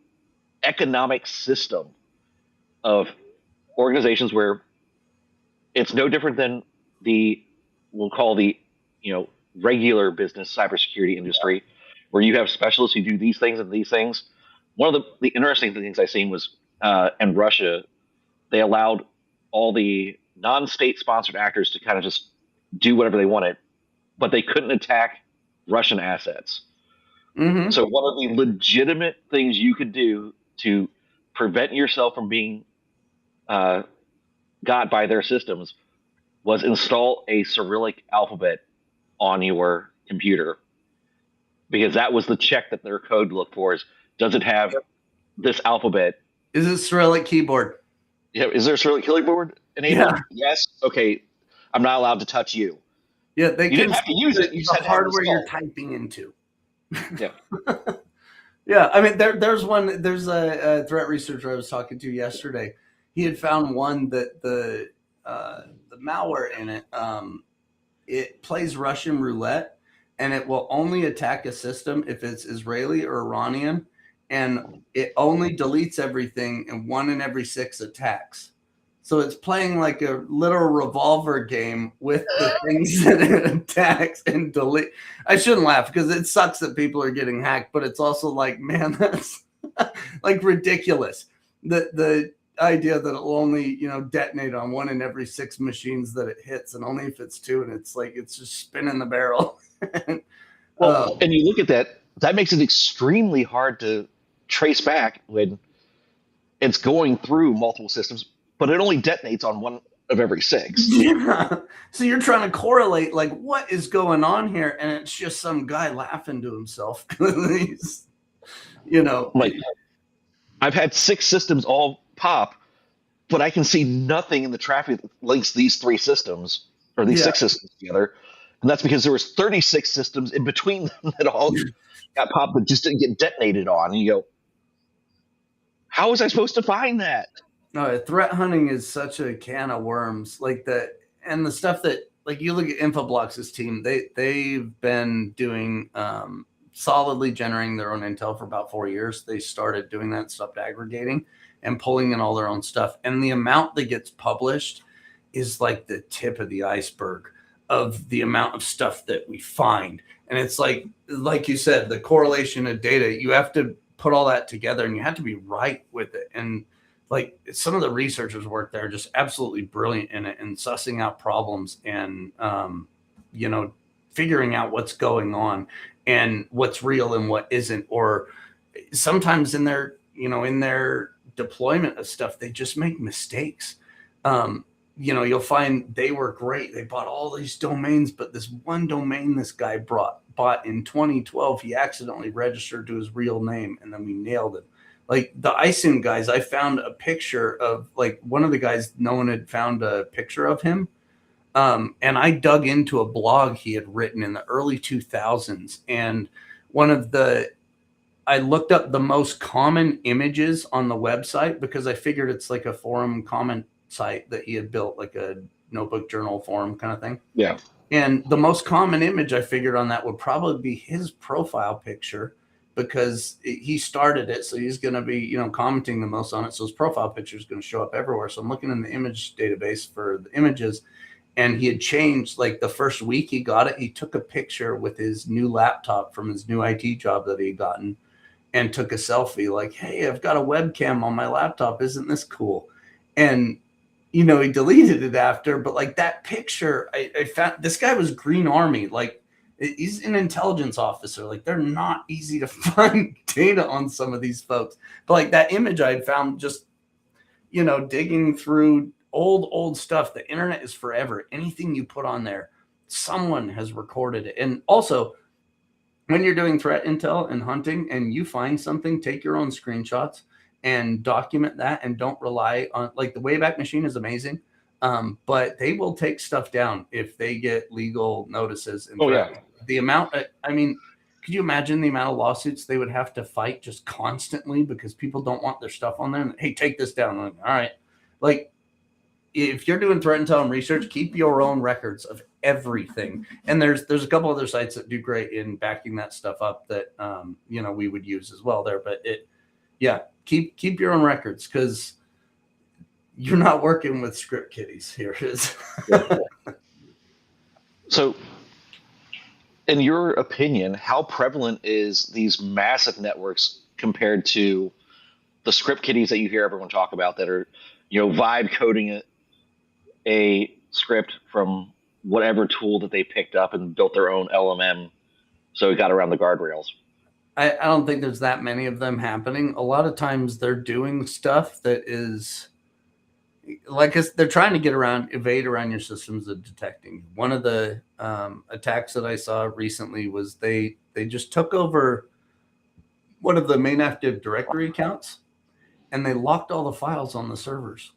economic system of organizations where it's no different than we'll call the, regular business cybersecurity industry, where you have specialists who do these things and these things. One of the interesting things I seen was in Russia, they allowed all the non-state sponsored actors to kind of just do whatever they wanted, but they couldn't attack Russian assets. Mm-hmm. So one of the legitimate things you could do to prevent yourself from being got by their systems was install a Cyrillic alphabet on your computer, because that was the check that their code looked for: is does it have this alphabet? Is it Cyrillic keyboard? Yeah, is there a Cyrillic keyboard enabled? Yeah. Yes. Okay, I'm not allowed to touch you. Yeah, they You didn't have to use it. You just the had to have it hardware you're installed. typing into. Yeah. Yeah, I mean, there's a threat researcher I was talking to yesterday. He had found one that the malware in it, it plays Russian roulette, and it will only attack a system if it's Israeli or Iranian, and it only deletes everything in 1 in every 6 attacks. So it's playing like a literal revolver game with the things that it attacks and delete. I shouldn't laugh because it sucks that people are getting hacked, but it's also like, man, that's like ridiculous. The idea that it'll only, detonate on 1 in every 6 machines that it hits, and only if it's 2, and it's like it's just spinning the barrel. Well, and you look at that makes it extremely hard to trace back when it's going through multiple systems, but it only detonates on 1 of every 6. Yeah. So you're trying to correlate like what is going on here, and it's just some guy laughing to himself. He's, like I've had 6 systems all pop, but I can see nothing in the traffic that links these 3 systems or these 6 systems together. And that's because there was 36 systems in between them that all got popped but just didn't get detonated on. And you go, how was I supposed to find that? No, threat hunting is such a can of worms. Like the stuff that, like, you look at Infoblox's team, they've been doing solidly generating their own intel for about 4 years. They started doing that, stopped aggregating and pulling in all their own stuff. And the amount that gets published is like the tip of the iceberg of the amount of stuff that we find. And it's like you said, the correlation of data, you have to put all that together and you have to be right with it. And like some of the researchers work there are just absolutely brilliant in it and sussing out problems and, figuring out what's going on and what's real and what isn't. Or sometimes in their deployment of stuff, they just make mistakes. You'll find they were great. They bought all these domains, but this one domain this guy bought in 2012, he accidentally registered to his real name, and then we nailed it. Like the ISIN guys, I found a picture of like one of the guys, no one had found a picture of him. And I dug into a blog he had written in the early 2000s. And I looked up the most common images on the website because I figured it's like a forum comment site that he had built, like a notebook journal forum kind of thing. Yeah. And the most common image I figured on that would probably be his profile picture because he started it. So he's going to be, commenting the most on it. So his profile picture is going to show up everywhere. So I'm looking in the image database for the images, and he had changed, like the first week he got it, he took a picture with his new laptop from his new IT job that he had gotten and took a selfie like, hey, I've got a webcam on my laptop. Isn't this cool? And, he deleted it after, but like that picture, I found this guy was Green Army. Like he's an intelligence officer. Like they're not easy to find data on some of these folks. But like that image I had found just, digging through old stuff. The internet is forever. Anything you put on there, someone has recorded it. And also, when you're doing threat intel and hunting and you find something, take your own screenshots and document that, and don't rely on, like, the Wayback Machine is amazing. But they will take stuff down if they get legal notices and threats. Yeah. The amount, I mean, could you imagine the amount of lawsuits they would have to fight just constantly because people don't want their stuff on there? And, hey, take this down. Like, all right. Like, if you're doing threat intel and research, keep your own records of everything. And there's a couple other sites that do great in backing that stuff up that we would use as well there. But keep your own records, because you're not working with script kiddies here. So, in your opinion, how prevalent is these massive networks compared to the script kiddies that you hear everyone talk about that are, vibe coding a script from whatever tool that they picked up and built their own LMM so it got around the guardrails? I don't think there's that many of them happening. A lot of times they're doing stuff that is like, they're trying to evade around your systems of detecting. One of the attacks that I saw recently was they just took over one of the main Active Directory accounts and they locked all the files on the servers.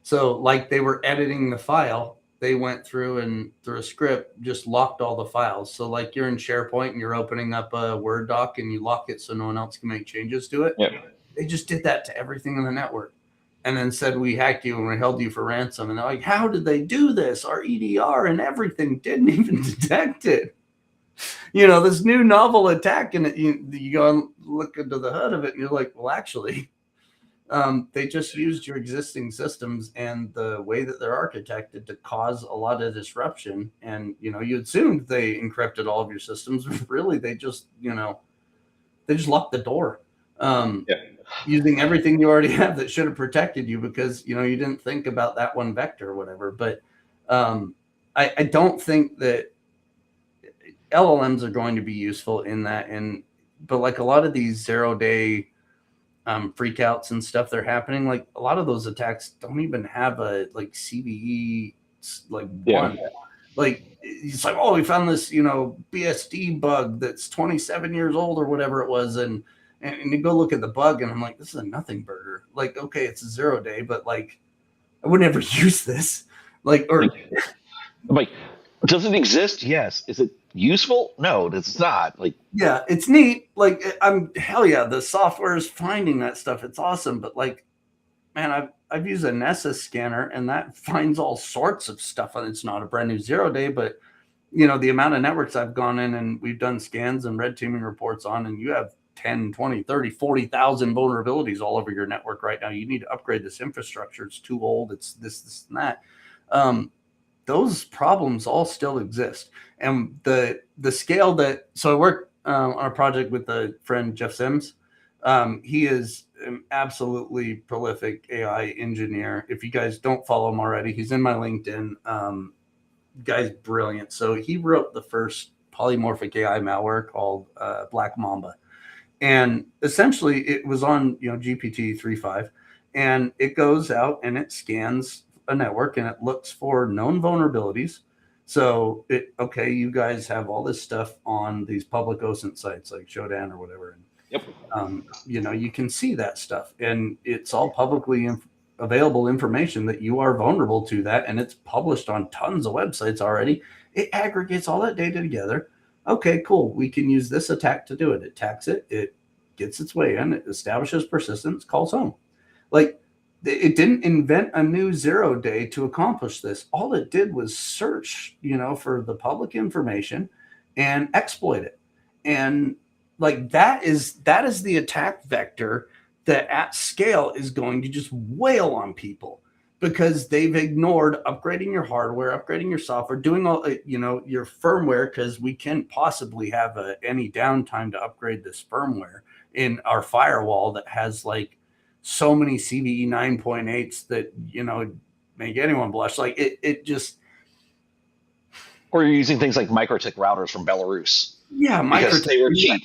So, like, they were editing the file, they went through and through a script just locked all the files. So, like, you're in SharePoint and you're opening up a Word doc and you lock it so no one else can make changes to it. Yeah. They just did that to everything in the network, and then said, we hacked you and we held you for ransom. And they're like, how did they do this? Our EDR and everything didn't even detect it. This new novel attack, and you go and look into the hood of it and you're like, well, actually, they just used your existing systems and the way that they're architected to cause a lot of disruption. And, you assumed they encrypted all of your systems, but really they just locked the door. Using everything you already have that should have protected you, because, you didn't think about that one vector or whatever. But I don't think that LLMs are going to be useful in that. But like a lot of these 0-day freakouts and stuff that are happening, like a lot of those attacks don't even have a CVE one. Like, it's like, oh, we found this BSD bug that's 27 years old or whatever it was, and you go look at the bug and I'm like, this is a nothing burger. Like, okay, it's a 0-day, but like, I would never use this. Does it exist? Yes. Is it useful? No, it's not. Yeah, it's neat. Like, hell yeah, the software is finding that stuff. It's awesome. But like, man, I've used a Nessus scanner and that finds all sorts of stuff. And it's not a brand new 0-day, but the amount of networks I've gone in and we've done scans and red teaming reports on, and you have 10, 20, 30, 40,000 vulnerabilities all over your network right now. You need to upgrade this infrastructure. It's too old. It's this and that. Those problems all still exist. And the scale that, so I work on a project with a friend, Jeff Sims. He is an absolutely prolific AI engineer. If you guys don't follow him already, he's in my LinkedIn. Guy's brilliant. So he wrote the first polymorphic AI malware called Black Mamba. And essentially it was on GPT 3.5, and it goes out and it scans a network and it looks for known vulnerabilities. So you guys have all this stuff on these public OSINT sites like Shodan or whatever. And, yep. You can see that stuff, and it's all publicly available information that you are vulnerable to that. And it's published on tons of websites already. It aggregates all that data together. Okay, cool. We can use this attack to do it. It attacks it. It gets its way in. It establishes persistence, calls home. Like, it didn't invent a new 0-day to accomplish this. All it did was search, for the public information and exploit it. And like, that is the attack vector that at scale is going to just wail on people, because they've ignored upgrading your hardware, upgrading your software, doing all, your firmware, because we can't possibly have any downtime to upgrade this firmware in our firewall that has like so many CVE 9.8s that, make anyone blush. Like, it just. Or you're using things like microtik routers from Belarus. Yeah, because they were cheap.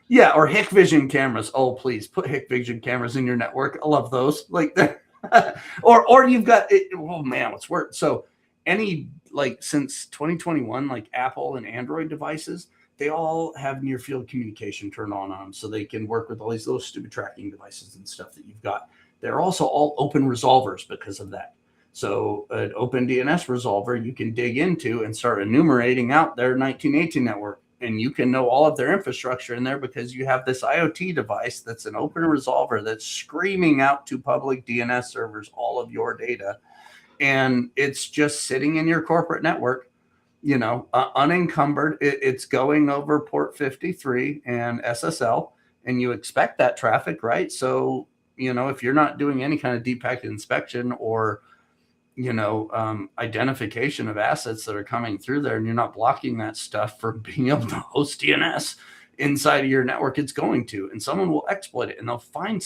Yeah, or Hikvision cameras. Oh, please put Hikvision cameras in your network. I love those. Like, or you've got it. Oh man, what's worse? So any like since 2021, like Apple and Android devices, they all have near field communication turned on them, so they can work with all these little stupid tracking devices and stuff that you've got. They're also all open resolvers because of that. So an open DNS resolver you can dig into and start enumerating out their 1918 network, and you can know all of their infrastructure in there because you have this IoT device that's an open resolver that's screaming out to public DNS servers all of your data, and it's just sitting in your corporate network, unencumbered. It's going over port 53 and SSL, and you expect that traffic, right? So, if you're not doing any kind of deep packet inspection or identification of assets that are coming through there, and you're not blocking that stuff from being able to host DNS inside of your network, it's going to, and someone will exploit it, and they'll find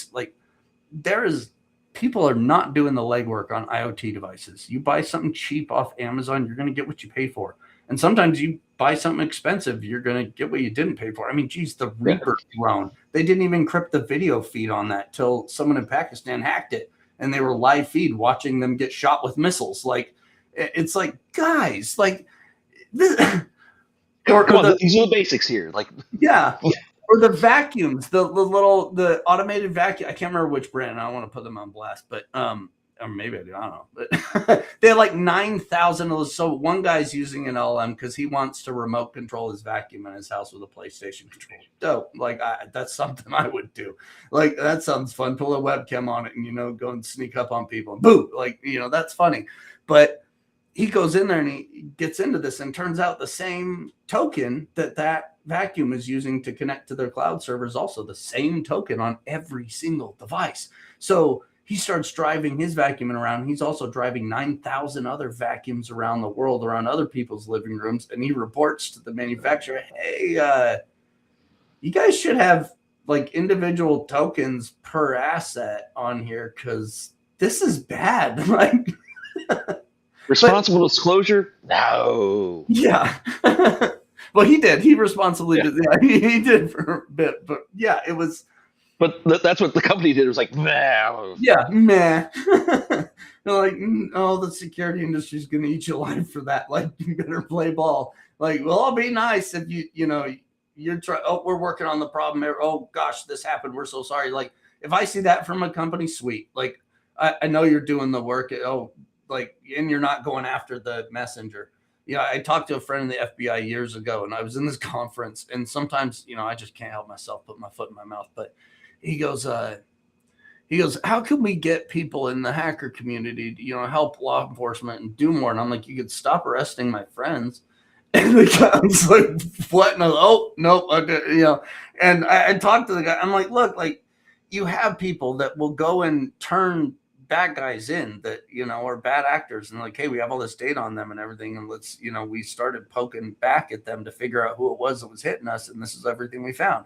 people are not doing the legwork on IoT devices. You buy something cheap off Amazon, you're going to get what you pay for. And sometimes you buy something expensive, you're going to get what you didn't pay for. I mean, geez, the Reaper drone, they didn't even encrypt the video feed on that till someone in Pakistan hacked it. And they were live feed watching them get shot with missiles. Like, it's like, guys, like this. These are the basics here. Like, yeah. Or the vacuums, the automated vacuum. I can't remember which brand. I don't want to put them on blast, but or maybe I do. I don't know. But they had like 9,000 of those. So one guy's using an LM because he wants to remote control his vacuum in his house with a PlayStation control. Dope. Like that's something I would do. Like that sounds fun. Pull a webcam on it and go and sneak up on people. Boo! Like that's funny. But he goes in there and he gets into this, and turns out the same token that vacuum is using to connect to their cloud servers, also the same token on every single device. So he starts driving his vacuuming around. He's also driving 9,000 other vacuums around the world, around other people's living rooms. And he reports to the manufacturer, hey, you guys should have like individual tokens per asset on here because this is bad. Like, responsible disclosure? No. Yeah. Well, he did. He responsibly did. Yeah, he did for a bit. But yeah, it was. But that's what the company did. It was like, meh. Yeah, meh. They're like, the security industry is going to eat you alive for that. Like, you better play ball. Like, well, I'll be nice if you're trying. Oh, we're working on the problem. Oh gosh, this happened. We're so sorry. Like, if I see that from a company, sweet. Like, I know you're doing the work. And you're not going after the messenger. I talked to a friend in the FBI years ago, and I was in this conference, and sometimes, I just can't help myself, put my foot in my mouth. But he goes, how can we get people in the hacker community to, help law enforcement and do more? And I'm like, you could stop arresting my friends. And the guy was like, what? No, oh, nope. Okay, and I talked to the guy. I'm like, look, like you have people that will go and turn bad guys in that, are bad actors, and like, hey, we have all this data on them and everything. And let's, we started poking back at them to figure out who it was that was hitting us. And this is everything we found.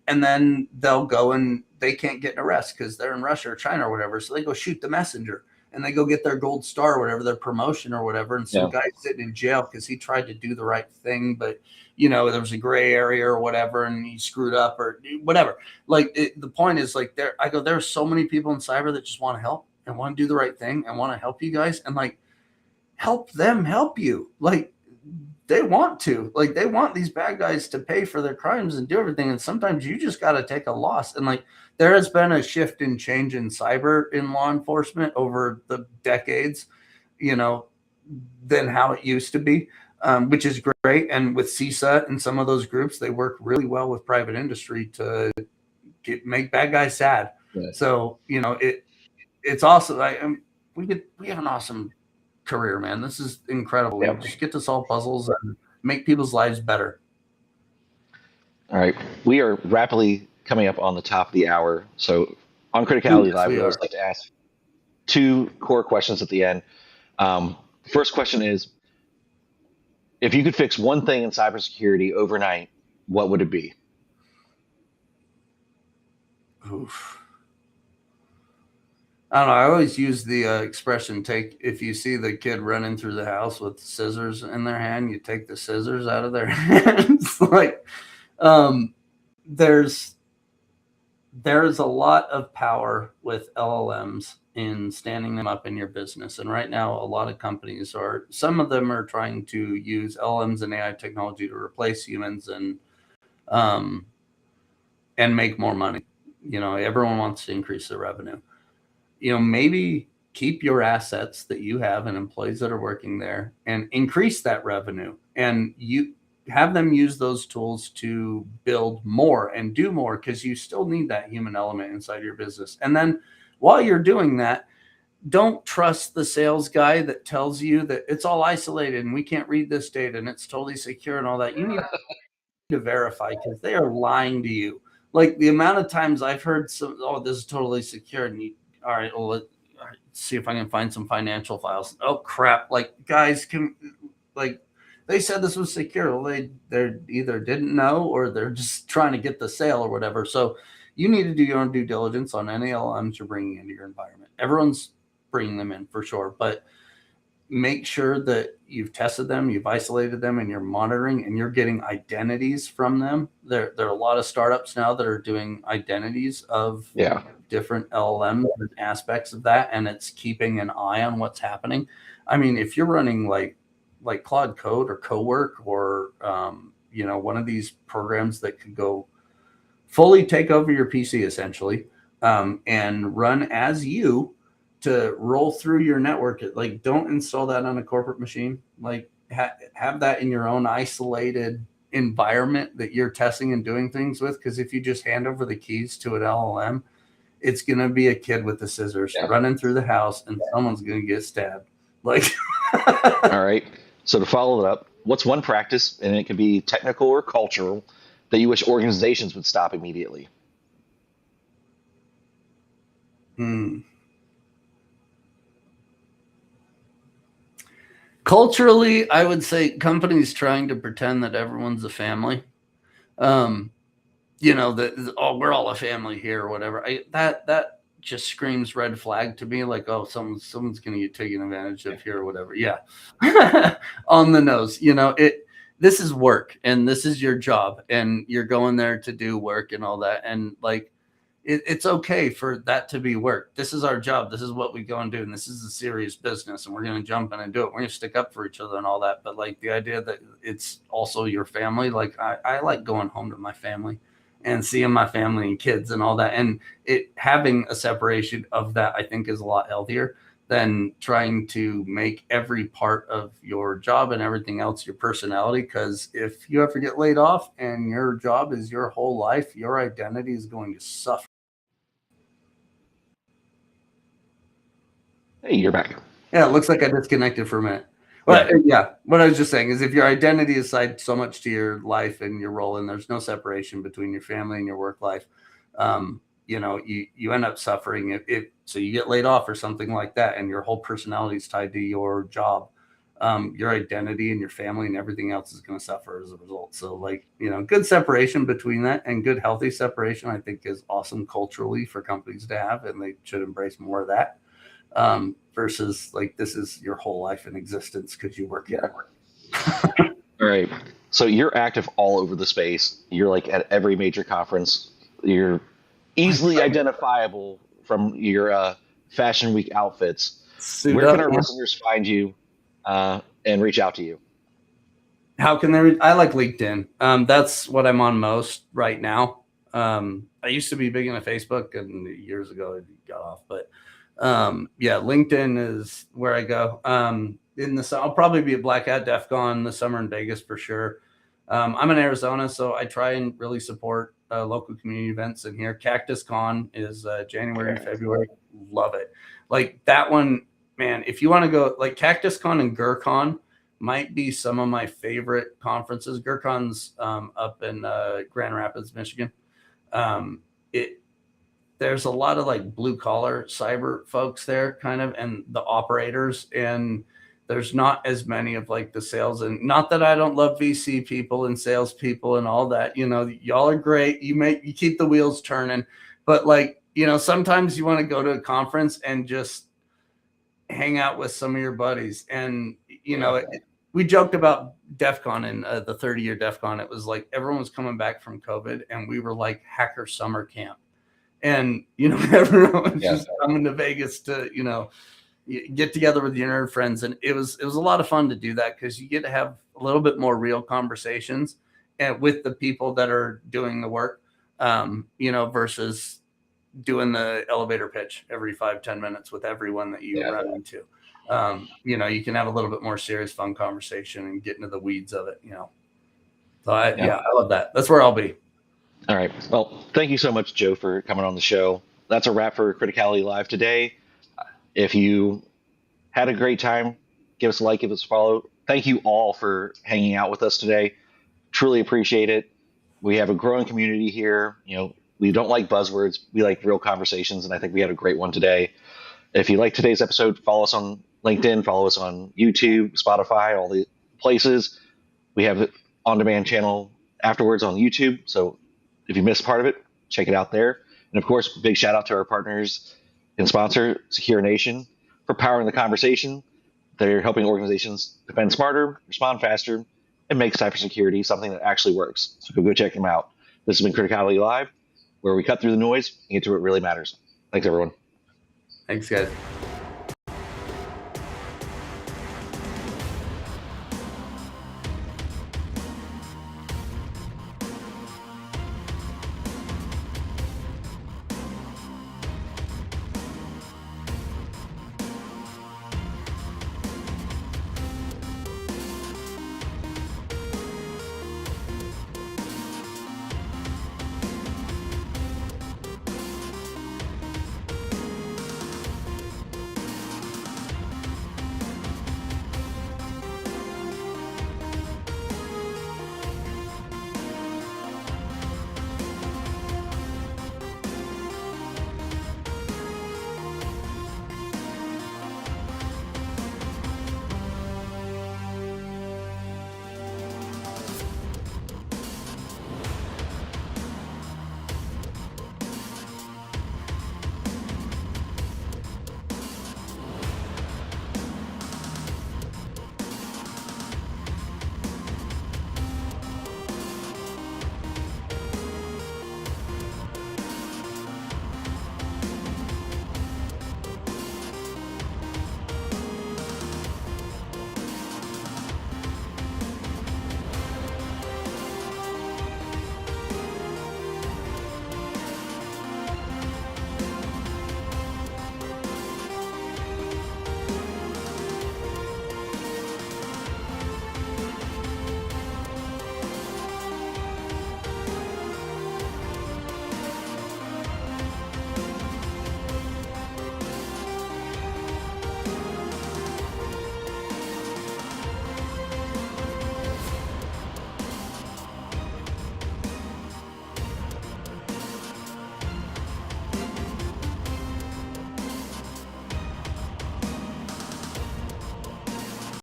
And then they'll go and they can't get an arrest because they're in Russia or China or whatever. So they go shoot the messenger and they go get their gold star or whatever, their promotion or whatever. And some guy's sitting in jail because he tried to do the right thing, but there was a gray area or whatever, and he screwed up or whatever. Like the point is like there are so many people in cyber that just want to help and want to do the right thing and want to help you guys, and like help them help you. Like they want to, like they want these bad guys to pay for their crimes and do everything. And sometimes you just got to take a loss. And like there has been a shift and change in cyber in law enforcement over the decades, than how it used to be, which is great. And with CISA and some of those groups, they work really well with private industry to make bad guys sad. Yeah. So, it's awesome. We have an awesome career, man. This is incredible. We just get to solve puzzles and make people's lives better. All right. We are rapidly coming up on the top of the hour. So on Criticality Live, we always like to ask 2 core questions at the end. First question is, if you could fix one thing in cybersecurity overnight, what would it be? Oof. I don't know. I always use the expression, if you see the kid running through the house with scissors in their hand, you take the scissors out of their hands. Like, there's a lot of power with LLMs in standing them up in your business. And right now, a lot of companies some of them are trying to use LLMs and AI technology to replace humans um, and make more money. Everyone wants to increase their revenue. Maybe keep your assets that you have and employees that are working there and increase that revenue, and you have them use those tools to build more and do more, because you still need that human element inside your business. And then while you're doing that, don't trust the sales guy that tells you that it's all isolated and we can't read this data and it's totally secure and all that. You need to verify, because they are lying to you. Like the amount of times I've heard oh, this is totally secure, and all right, well, let's see if I can find some financial files. Oh crap! Like guys they said this was secure. Well, they either didn't know or they're just trying to get the sale or whatever. So you need to do your own due diligence on any LLMs you're bringing into your environment. Everyone's bringing them in for sure, but make sure that you've tested them, you've isolated them, and you're monitoring, and you're getting identities from them. There are a lot of startups now that are doing identities of different LLMs and aspects of that, and it's keeping an eye on what's happening. I mean, if you're running like Claude Code or Cowork or one of these programs that could go fully take over your PC essentially, and run as you, to roll through your network. Like, don't install that on a corporate machine. Like, have that in your own isolated environment that you're testing and doing things with. Because if you just hand over the keys to an LLM, it's going to be a kid with the scissors running through the house, and someone's going to get stabbed. Like, all right. So to follow it up, what's one practice, and it can be technical or cultural, that you wish organizations would stop immediately? Culturally, I would say companies trying to pretend that everyone's a family. That we're all a family here or whatever. That just screams red flag to me. Like, oh, someone's going to get taken advantage of here or whatever. Yeah, on the nose. This is work, and this is your job, and you're going there to do work and all that. And like, it's okay for that to be work. This is our job. This is what we go and do. And this is a serious business, and we're going to jump in and do it. We're going to stick up for each other and all that. But like the idea that it's also your family, like I like going home to my family and seeing my family and kids and all that. And having a separation of that, I think, is a lot healthier than trying to make every part of your job and everything else your personality. Because if you ever get laid off and your job is your whole life, your identity is going to suffer. Hey, you're back. Yeah, it looks like I disconnected for a minute. Well, yeah, what I was just saying is, if your identity is tied so much to your life and your role, and there's no separation between your family and your work life, you end up suffering. So you get laid off or something like that, and your whole personality is tied to your job, your identity and your family and everything else is going to suffer as a result. So like, good separation between that, and good healthy separation, I think, is awesome culturally for companies to have, and they should embrace more of that. Versus like, this is your whole life in existence because you work here. All right. So you're active all over the space. You're like at every major conference. You're easily identifiable from your Fashion Week outfits. Where can our listeners find you and reach out to you? How can they? I like LinkedIn. That's what I'm on most right now. I used to be big into Facebook, and years ago I got off, but LinkedIn is where I go. I'll probably be at Black Hat DEF CON this summer in Vegas for sure. I'm in Arizona, so I try and really support local community events in here. Cactus Con is January, February. Love it. Like that one, man, if you want to go, like Cactus Con and GurCon might be some of my favorite conferences. GurCon's up in Grand Rapids, Michigan. There's a lot of like blue collar cyber folks there, kind of, and the operators, and there's not as many of like the sales. And not that I don't love VC people and sales people and all that, y'all are great. You keep the wheels turning, but like, sometimes you want to go to a conference and just hang out with some of your buddies. And, we joked about DEF CON and the 30-year DEF CON. It was like everyone was coming back from COVID, and we were like hacker summer camp. And, everyone was Yeah. just coming to Vegas to, get together with your nerd friends. And it was a lot of fun to do that, because you get to have a little bit more real conversations and with the people that are doing the work, versus doing the elevator pitch every 5-10 minutes with everyone that you run into. You can have a little bit more serious, fun conversation and get into the weeds of it, So I love that. That's where I'll be. All right. Well, thank you so much, Joe, for coming on the show. That's a wrap for Criticality Live today. If you had a great time, give us a like, give us a follow. Thank you all for hanging out with us today. Truly appreciate it. We have a growing community here. We don't like buzzwords. We like real conversations, and I think we had a great one today. If you like today's episode, follow us on LinkedIn, follow us on YouTube, Spotify, all the places. We have an on-demand channel afterwards on YouTube, so if you missed part of it, check it out there. And of course, big shout out to our partners and sponsor, Secure Nation, for powering the conversation. They're helping organizations defend smarter, respond faster, and make cybersecurity something that actually works. So go check them out. This has been Criticality Live, where we cut through the noise and get to what really matters. Thanks, everyone. Thanks, guys.